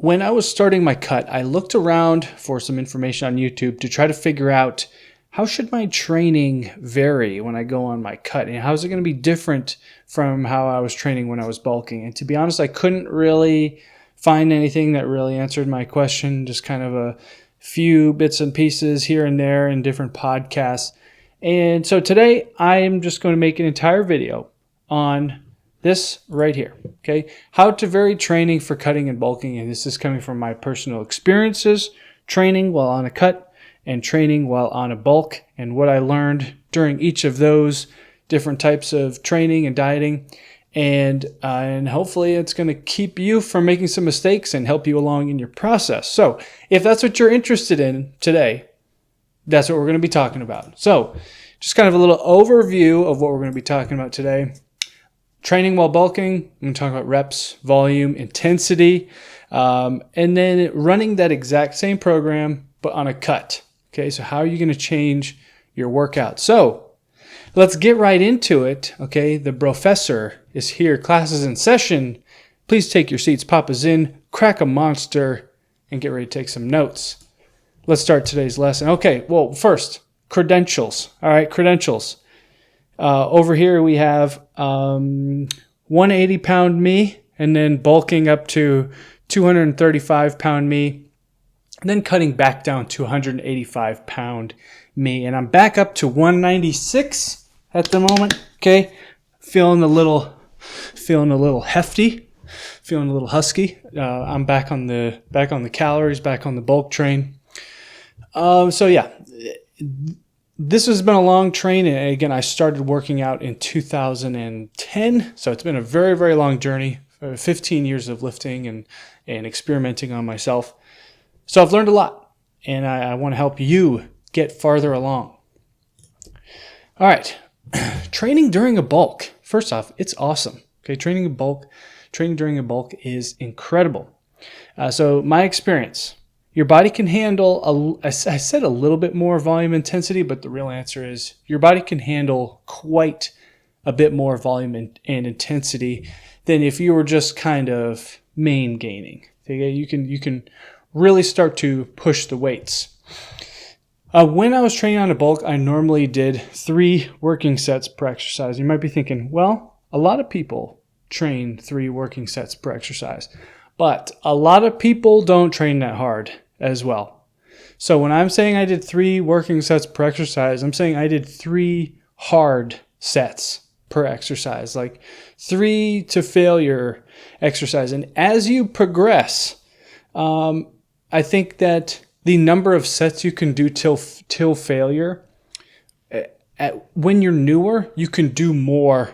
when I was starting my cut, I looked around for some information on YouTube to try to figure out how should my training vary when I go on my cut, and how is it going to be different from how I was training when I was bulking. And to be honest, I couldn't really find anything that really answered my question, just kind of a few bits and pieces here and there in different podcasts. And so today I am just going to make an entire video on this right here, okay? How to vary training for cutting and bulking. And this is coming from my personal experiences, training while on a cut and training while on a bulk, and what I learned during each of those different types of training and dieting. And hopefully it's going to keep you from making some mistakes and help you along in your process. So if that's what you're interested in today, that's what we're going to be talking about. So just kind of a little overview of what we're going to be talking about today. Training while bulking, I'm going to talk about reps, volume, intensity, and then running that exact same program, but on a cut. Okay, so how are you going to change your workout? So let's get right into it. Okay, the professor is here. Class is in session. Please take your seats, pop us in, crack a monster, and get ready to take some notes. Let's start today's lesson. Okay, well, first, credentials. All right, credentials. Over here we have 180-pound me, and then bulking up to 235-pound me, and then cutting back down to 185-pound me. And I'm back up to 196 at the moment. Okay, feeling a little hefty, feeling a little husky. I'm back on the calories, back on the bulk train. So yeah. This has been a long train, and again, I started working out in 2010, so it's been a very, very long journey, 15 years of lifting and experimenting on myself. So I've learned a lot, and I want to help you get farther along. All right, training during a bulk. First off, it's awesome. Okay, training during a bulk is incredible. So my experience. Your body can handle, I said a little bit more volume intensity, but the real answer is your body can handle quite a bit more volume and intensity than if you were just kind of main gaining. Okay? You can really start to push the weights. When I was training on a bulk, I normally did 3 working sets per exercise. You might be thinking, well, a lot of people train 3 working sets per exercise, but a lot of people don't train that hard as well. So when I'm saying I did 3 working sets per exercise, I'm saying I did 3 hard sets per exercise, like 3 to failure exercise. And as you progress, I think that the number of sets you can do till failure, when you're newer, you can do more.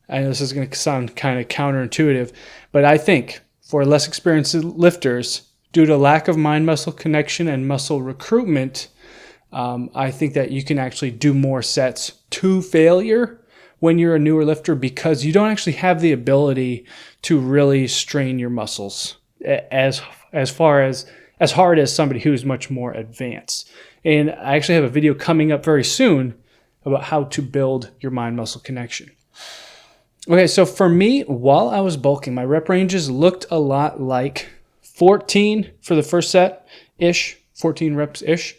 I know this is going to sound kind of counterintuitive, but I think for less experienced lifters, due to lack of mind-muscle connection and muscle recruitment, I think that you can actually do more sets to failure when you're a newer lifter, because you don't actually have the ability to really strain your muscles as hard as somebody who's much more advanced. And I actually have a video coming up very soon about how to build your mind-muscle connection. Okay, so for me, while I was bulking, my rep ranges looked a lot like 14 for the first set-ish, 14 reps-ish,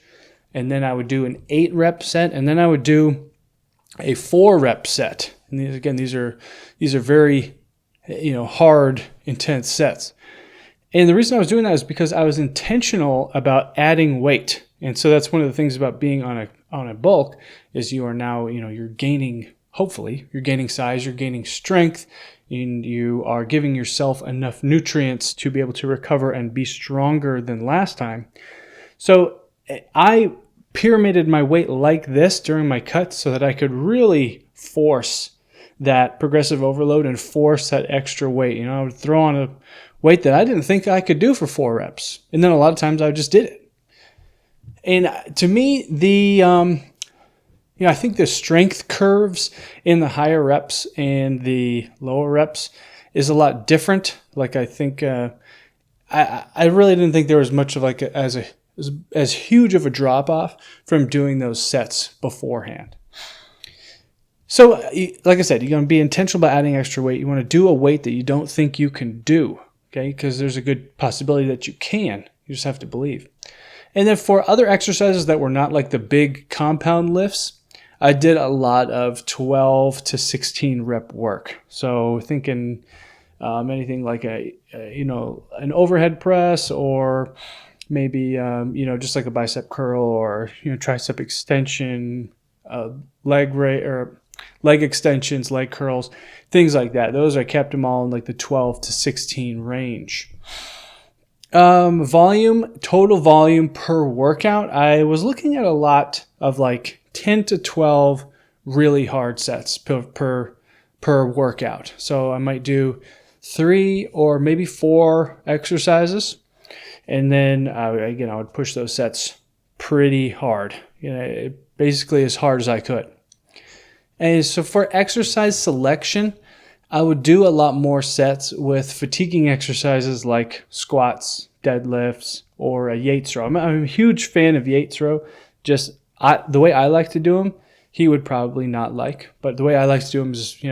and then I would do an 8-rep set, and then I would do a 4-rep set. And these are very, hard, intense sets. And the reason I was doing that is because I was intentional about adding weight. And so that's one of the things about being on a bulk is you are now, you're gaining, hopefully, you're gaining size, you're gaining strength, and you are giving yourself enough nutrients to be able to recover and be stronger than last time. So I pyramided my weight like this during my cuts so that I could really force that progressive overload and force that extra weight. I would throw on a weight that I didn't think I could do for 4 reps. And then a lot of times I just did it. And to me, I think the strength curves in the higher reps and the lower reps is a lot different. Like I think I really didn't think there was much of as huge of a drop off from doing those sets beforehand. So, like I said, you're going to be intentional about adding extra weight. You want to do a weight that you don't think you can do. okay? Because there's a good possibility that you can. You just have to believe. And then for other exercises that were not like the big compound lifts, I did a lot of 12 to 16 rep work. So thinking anything like an overhead press, or maybe just like a bicep curl, or tricep extension, leg extensions, leg curls, things like that. Those I kept them all in like the 12 to 16 range. Total volume per workout, I was looking at a lot of like 10 to 12 really hard sets per workout. So I might do 3 or maybe 4 exercises, and then I would push those sets pretty hard, basically as hard as I could. And so for exercise selection, I would do a lot more sets with fatiguing exercises like squats, deadlifts, or a Yates row. I'm a huge fan of Yates row. Just the way I like to do them, he would probably not like. But the way I like to do them is,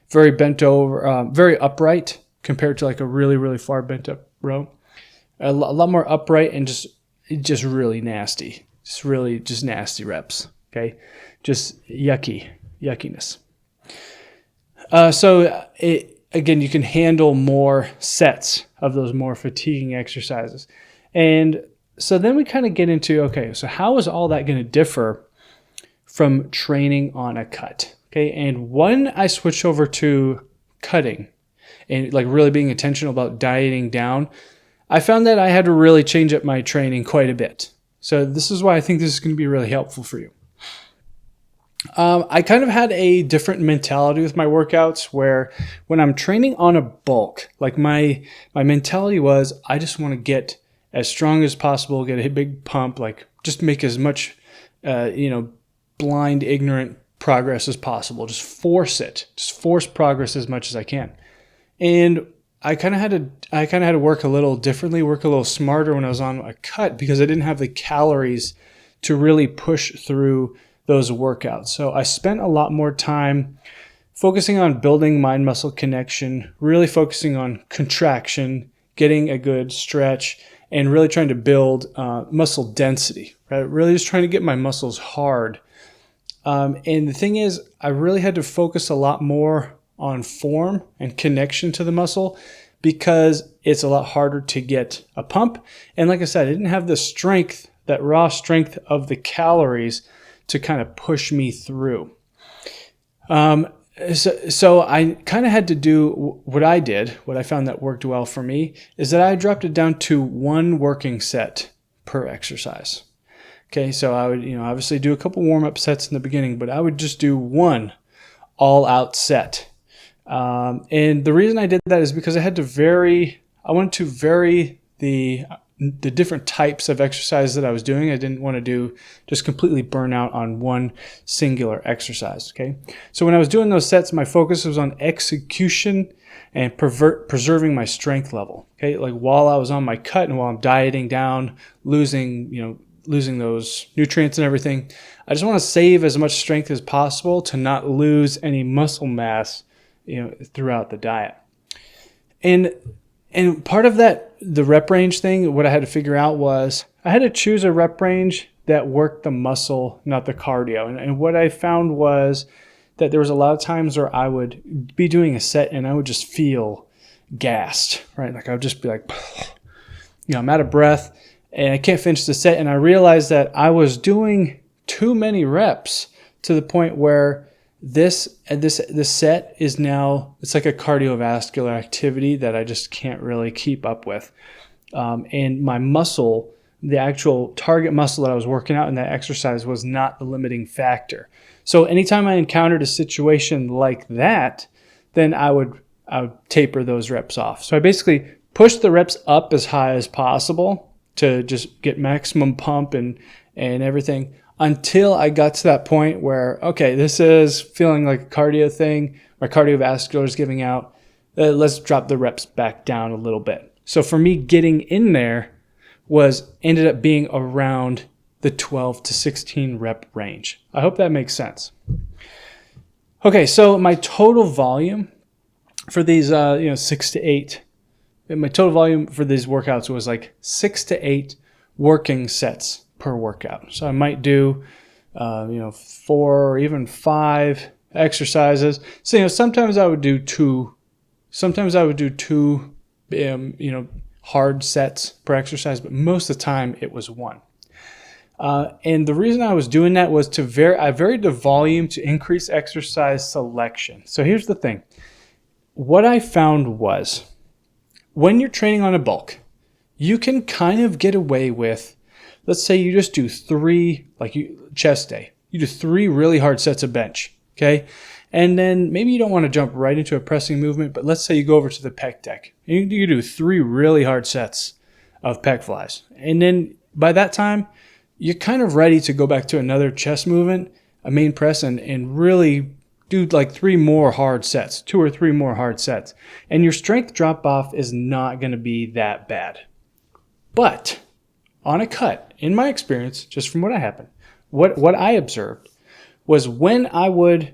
very bent over, very upright compared to like a really, really far bent up row. A lot more upright and just really nasty. Just nasty reps. Okay, just yuckiness. Again, you can handle more sets of those more fatiguing exercises. And so then we kind of get into, okay, so how is all that going to differ from training on a cut? Okay, and when I switched over to cutting and like really being intentional about dieting down, I found that I had to really change up my training quite a bit. So this is why I think this is going to be really helpful for you. I kind of had a different mentality with my workouts, where when I'm training on a bulk, like my mentality was, I just want to get as strong as possible, get a big pump, like just make as much, blind, ignorant progress as possible. Just force progress as much as I can. And I kind of had to work a little differently, work a little smarter when I was on a cut, because I didn't have the calories to really push through those workouts. So I spent a lot more time focusing on building mind-muscle connection, really focusing on contraction, getting a good stretch, and really trying to build muscle density, right? Really just trying to get my muscles hard. And the thing is, I really had to focus a lot more on form and connection to the muscle, because it's a lot harder to get a pump. And like I said, I didn't have the strength, that raw strength of the calories to kind of push me through. So I kind of had to do what I did. What I found that worked well for me is that I dropped it down to 1 working set per exercise. Okay, so I would, obviously do a couple warm-up sets in the beginning, but I would just do 1 all-out set. And the reason I did that is because I wanted to vary the different types of exercise that I was doing. I didn't want to do just completely burn out on one singular exercise. Okay, so when I was doing those sets, my focus was on execution and preserving my strength level. Okay, like while I was on my cut and while I'm dieting down, losing those nutrients and everything, I just want to save as much strength as possible to not lose any muscle mass, throughout the diet. And part of that, the rep range thing, what I had to figure out was I had to choose a rep range that worked the muscle, not the cardio. And what I found was that there was a lot of times where I would be doing a set and I would just feel gassed, right? Like I would just be like, I'm out of breath and I can't finish the set. And I realized that I was doing too many reps to the point where this set is now, it's like a cardiovascular activity that I just can't really keep up with. And my muscle, the actual target muscle that I was working out in that exercise, was not the limiting factor. So anytime I encountered a situation like that, then I would taper those reps off. So I basically pushed the reps up as high as possible to just get maximum pump and everything, until I got to that point where, okay, this is feeling like a cardio thing. My cardiovascular is giving out. Let's drop the reps back down a little bit. So for me, getting in there ended up being around the 12 to 16 rep range. I hope that makes sense. Okay, so my total volume for these 6 to 8 my total volume for these workouts was like 6 to 8 working sets per workout. So I might do, 4 or even 5 exercises. So, sometimes I would do 2. Sometimes I would do 2, hard sets per exercise, but most of the time it was 1. And the reason I was doing that was I varied the volume to increase exercise selection. So here's the thing. What I found was when you're training on a bulk, you can kind of get away with, let's say you just do 3, chest day. You do 3 really hard sets of bench, okay? And then maybe you don't want to jump right into a pressing movement, but let's say you go over to the pec deck. You do 3 really hard sets of pec flies. And then by that time, you're kind of ready to go back to another chest movement, a main press, and really do like 3 more hard sets, 2 or 3 more hard sets. And your strength drop off is not going to be that bad. But on a cut, in my experience, just from what I observed was when I went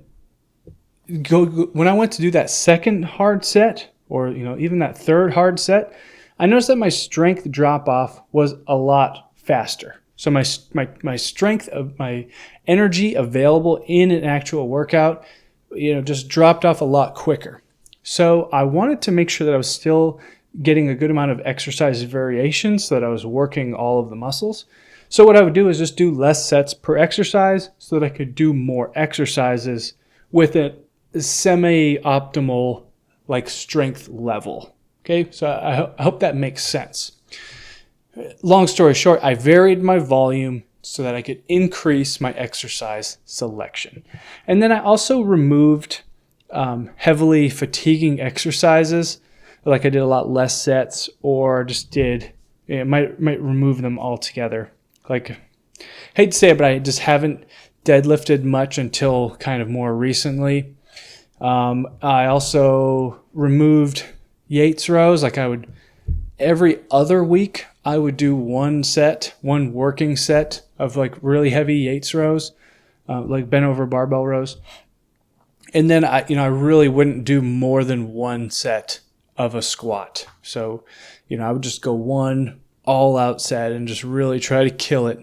to do that second hard set, or even that third hard set, I noticed that my strength drop off was a lot faster. So my strength of my energy available in an actual workout, just dropped off a lot quicker. So I wanted to make sure that I was still getting a good amount of exercise variation so that I was working all of the muscles. So what I would do is just do less sets per exercise so that I could do more exercises with a semi-optimal strength level. Okay, so I hope that makes sense. Long story short, I varied my volume so that I could increase my exercise selection. And then I also removed heavily fatiguing exercises. I did a lot less sets, or just might remove them altogether. Hate to say it, but I just haven't deadlifted much until kind of more recently. I also removed Yates rows. Every other week, I would do one working set of really heavy Yates rows, bent over barbell rows. And then I really wouldn't do more than one set of a squat. So, I would just go one all out set and just really try to kill it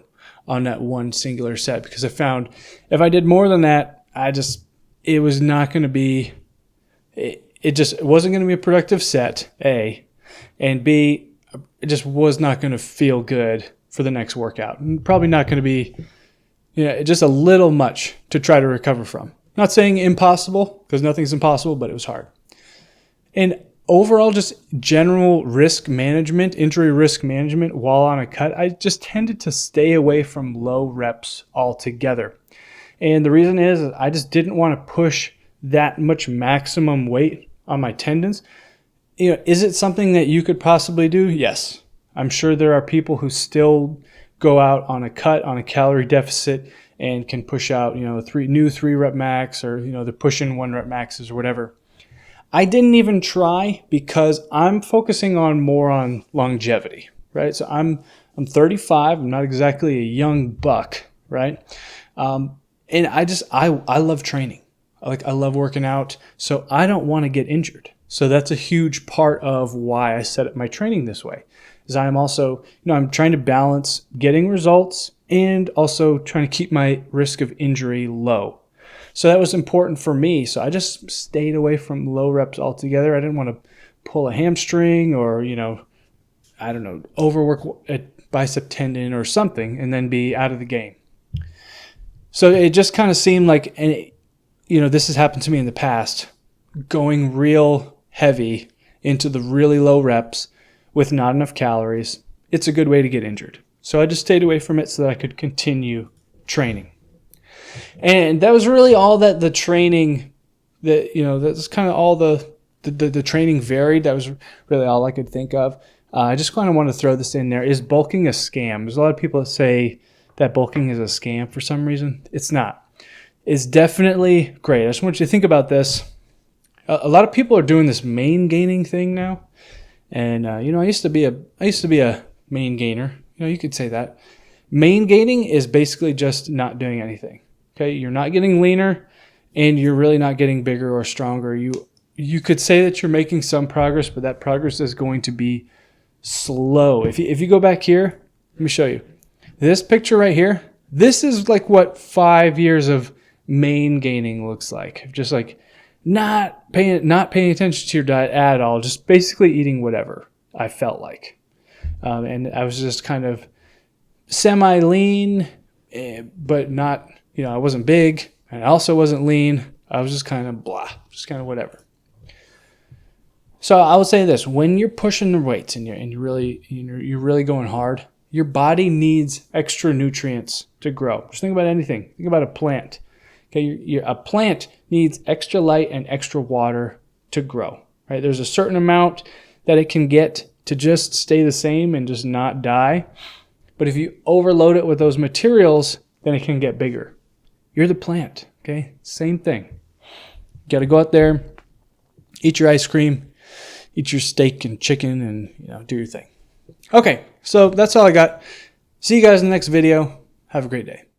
on that one singular set, because I found if I did more than that, it was not going to be, it wasn't going to be a productive set, A, and B, it just was not going to feel good for the next workout. And probably not going to be, just a little much to try to recover from. Not saying impossible, because nothing's impossible, but it was hard. And overall, just general risk management, injury risk management while on a cut, I just tended to stay away from low reps altogether. And the reason is I just didn't want to push that much maximum weight on my tendons. Is it something that you could possibly do? Yes. I'm sure there are people who still go out on a cut, on a calorie deficit, and can push out, 3 rep max, or, they're pushing 1 rep maxes or whatever. I didn't even try because I'm focusing more on longevity, right? So I'm 35. I'm not exactly a young buck, right? And I love training. I love working out. So I don't want to get injured. So that's a huge part of why I set up my training this way. Is I'm also, I'm trying to balance getting results and also trying to keep my risk of injury low. So that was important for me. So I just stayed away from low reps altogether. I didn't want to pull a hamstring or, overwork a bicep tendon or something and then be out of the game. So it just kind of seemed like, this has happened to me in the past, going real heavy into the really low reps with not enough calories. It's a good way to get injured. So I just stayed away from it so that I could continue training. And that was really all that the training, that's kind of all the training varied. That was really all I could think of. I just kind of want to throw this in there. Is bulking a scam? There's a lot of people that say that bulking is a scam for some reason. It's not. It's definitely great. I just want you to think about this. A lot of people are doing this main gaining thing now. And, I used to be a main gainer. You could say that. Main gaining is basically just not doing anything. Okay, you're not getting leaner, and you're really not getting bigger or stronger. You you could say that you're making some progress, but that progress is going to be slow. If you go back here, let me show you. This picture right here, this is like what 5 years of main gaining looks like. Just like not paying attention to your diet at all, just basically eating whatever I felt like. And I was just kind of semi-lean, but not, I wasn't big, and I also wasn't lean. I was just kind of blah, just kind of whatever. So I would say this: when you're pushing the weights and you're really going hard, your body needs extra nutrients to grow. Just think about anything. Think about a plant. Okay, a plant needs extra light and extra water to grow. Right? There's a certain amount that it can get to just stay the same and just not die. But if you overload it with those materials, then it can get bigger. You're the plant. Okay, same thing. You got to go out there, eat your ice cream, eat your steak and chicken, and do your thing. Okay, so that's all I got. See you guys in the next video. Have a great day.